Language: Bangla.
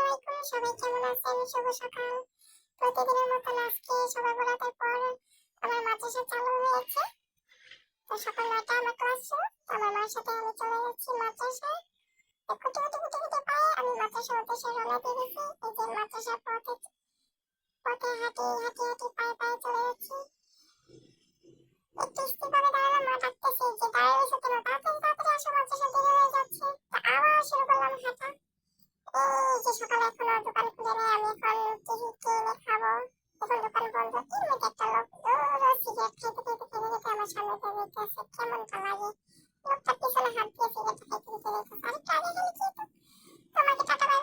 আলাইকুম, সবাই কেমন আছেন? শুভ সকাল। প্রতিদিনের মতন আজকে সকালবেলাটার পর আমার মাদ্রাসা চালু হয়েছে। তো সকাল ৯টা আমার ক্লাস ছিল। আমার মার সাথে আমি চলে যাচ্ছি মাদ্রাসায়। তো খুঁটি পায়ে আমি মাদ্রাসার উদ্দেশ্যে রওনা দিয়ে দিয়েছি। এই যে মাদ্রাসার পথে পথে হাঁটি পায়ে চলে যাচ্ছি। একটু স্থিরভাবে দাঁড়ালাম, মা ডাকতেছে যে দাঁড়িয়ে রয়েছে কেন, তাড়াতাড়ি আসো, মাদ্রাসা দেরি হয়ে যাচ্ছে। তো আবার শুরু করলাম হাঁটা। এই যে সকালে এখনো দোকান খুলে নেই, আমি এখন কিনে খাবো। এখন দোকান বন্ধ। এর মধ্যে একটা লোক সিগারেট খেতে আমার সামনে দিয়ে যেতেছে, কেমনটা লাগে। লোকটার পিছনে হাত দিয়ে সিগারেট খাইতে যেতেছে। আরেকটু আগে গেলে কি হতো? তোমাকে টাটা বাই